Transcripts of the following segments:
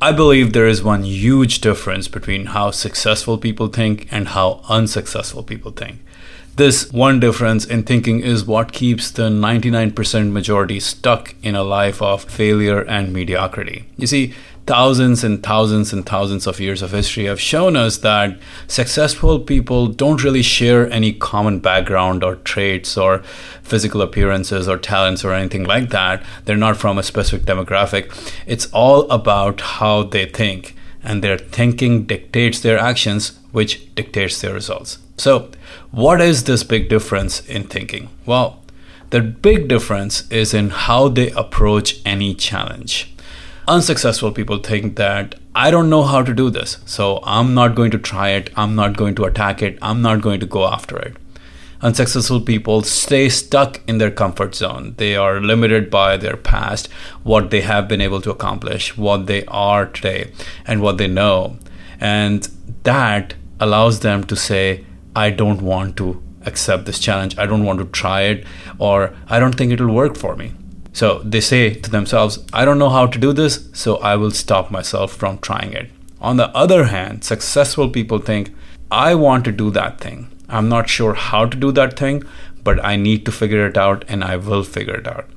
I believe there is one huge difference between how successful people think and how unsuccessful people think. This one difference in thinking is what keeps the 99% majority stuck in a life of failure and mediocrity. You see, thousands and thousands and thousands of years of history have shown us that successful people don't really share any common background or traits or physical appearances or talents or anything like that. They're not from a specific demographic. It's all about how they think, and their thinking dictates their actions, which dictates their results. So, what is this big difference in thinking? Well, the big difference is in how they approach any challenge. Unsuccessful people think that I don't know how to do this, so I'm not going to try it, I'm not going to attack it, I'm not going to go after it. Unsuccessful people stay stuck in their comfort zone. They are limited by their past, what they have been able to accomplish, what they are today, and what they know. And that allows them to say, I don't want to accept this challenge, I don't want to try it, or I don't think it'll work for me. So they say to themselves, I don't know how to do this, so I will stop myself from trying it. On the other hand, successful people think, I want to do that thing. I'm not sure how to do that thing, but I need to figure it out and I will figure it out.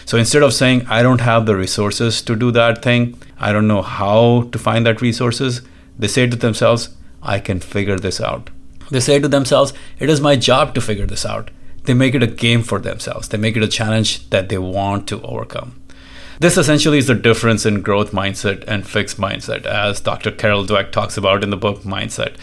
So instead of saying, I don't have the resources to do that thing, I don't know how to find that resources, they say to themselves, I can figure this out. They say to themselves, it is my job to figure this out. They make it a game for themselves. They make it a challenge that they want to overcome. This essentially is the difference in growth mindset and fixed mindset, as Dr. Carol Dweck talks about in the book Mindset.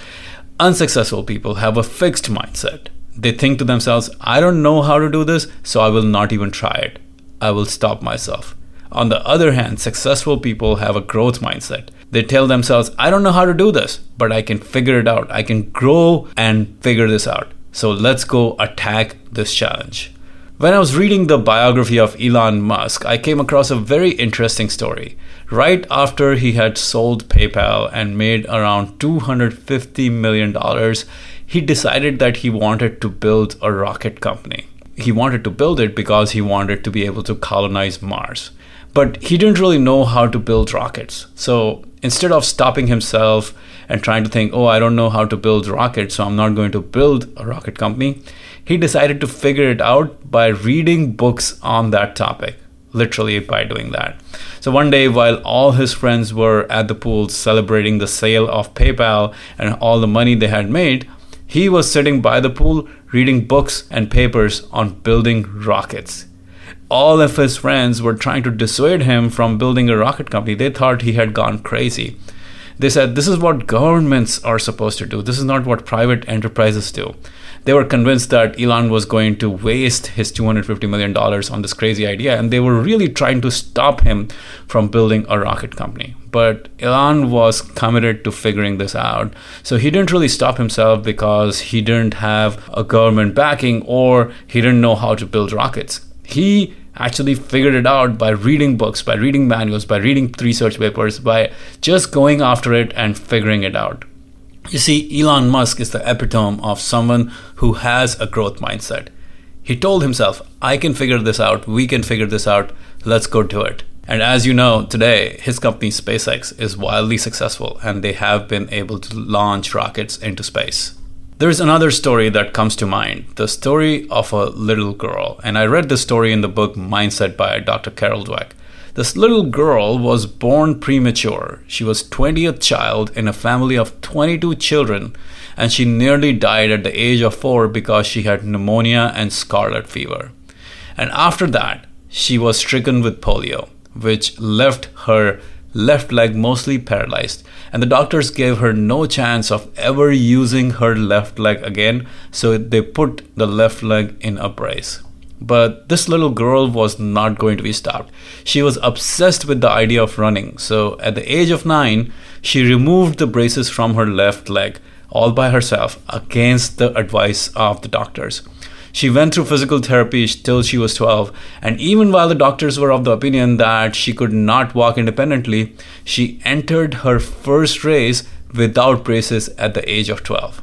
Unsuccessful people have a fixed mindset. They think to themselves, I don't know how to do this, so I will not even try it. I will stop myself. On the other hand, successful people have a growth mindset. They tell themselves, I don't know how to do this, but I can figure it out. I can grow and figure this out. So let's go attack this challenge. When I was reading the biography of Elon Musk, I came across a very interesting story. Right after he had sold PayPal and made around $250 million, he decided that he wanted to build a rocket company. He wanted to build it because he wanted to be able to colonize Mars. But he didn't really know how to build rockets. So instead of stopping himself and trying to think, I don't know how to build rockets, so I'm not going to build a rocket company, he decided to figure it out by reading books on that topic, literally by doing that. So one day, while all his friends were at the pool celebrating the sale of PayPal and all the money they had made, he was sitting by the pool reading books and papers on building rockets. All of his friends were trying to dissuade him from building a rocket company. They thought he had gone crazy. They said, this is what governments are supposed to do. This is not what private enterprises do. They were convinced that Elon was going to waste his $250 million on this crazy idea, and they were really trying to stop him from building a rocket company. But Elon was committed to figuring this out. So he didn't really stop himself because he didn't have a government backing or he didn't know how to build rockets. He actually figured it out by reading books, by reading manuals, by reading research papers, by just going after it and figuring it out. You see, Elon Musk is the epitome of someone who has a growth mindset. He told himself, I can figure this out, we can figure this out, let's go do it. And as you know, today, his company SpaceX is wildly successful and they have been able to launch rockets into space. There's another story that comes to mind, the story of a little girl. And I read this story in the book Mindset by Dr. Carol Dweck. This little girl was born premature. She was 20th child in a family of 22 children, and she nearly died at the age of 4 because she had pneumonia and scarlet fever. And after that, she was stricken with polio, which left her left leg mostly paralyzed, and the doctors gave her no chance of ever using her left leg again, so they put the left leg in a brace. But this little girl was not going to be stopped. She was obsessed with the idea of running, so at the age of 9, she removed the braces from her left leg all by herself against the advice of the doctors. She went through physical therapy till she was 12, and even while the doctors were of the opinion that she could not walk independently, she entered her first race without braces at the age of 12.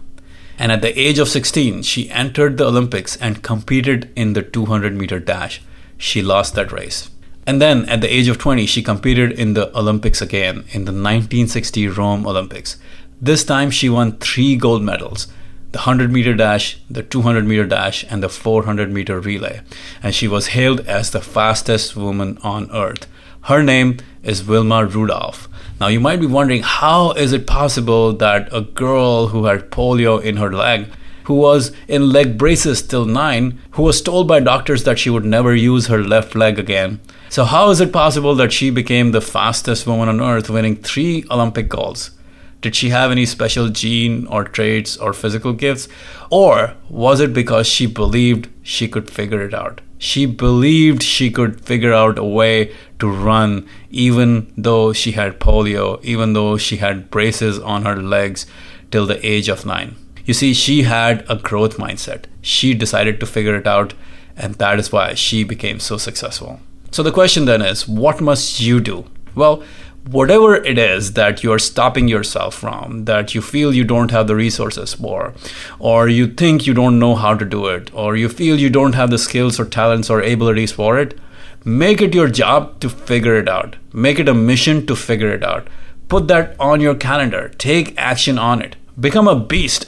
And at the age of 16, she entered the Olympics and competed in the 200-meter dash. She lost that race. And then at the age of 20, she competed in the Olympics again, in the 1960 Rome Olympics. This time she won 3 gold medals: the 100-meter dash, the 200-meter dash, and the 400-meter relay. And she was hailed as the fastest woman on earth. Her name is Wilma Rudolph. Now you might be wondering, how is it possible that a girl who had polio in her leg, who was in leg braces till 9, who was told by doctors that she would never use her left leg again, so how is it possible that she became the fastest woman on earth, winning 3 Olympic golds? Did she have any special gene or traits or physical gifts? Or was it because she believed she could figure it out? She believed she could figure out a way to run even though she had polio, even though she had braces on her legs till the age of 9. You see, she had a growth mindset. She decided to figure it out, and that is why she became so successful. So the question then is, what must you do? Well, whatever it is that you are stopping yourself from, that you feel you don't have the resources for, or you think you don't know how to do it, or you feel you don't have the skills or talents or abilities for it, make it your job to figure it out. Make it a mission to figure it out. Put that on your calendar. Take action on it. Become a beast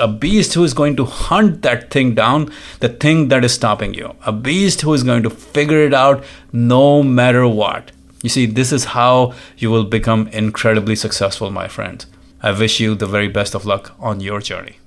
who is going to hunt that thing down, the thing that is stopping you. A beast who is going to figure it out no matter what. You see, this is how you will become incredibly successful, my friends. I wish you the very best of luck on your journey.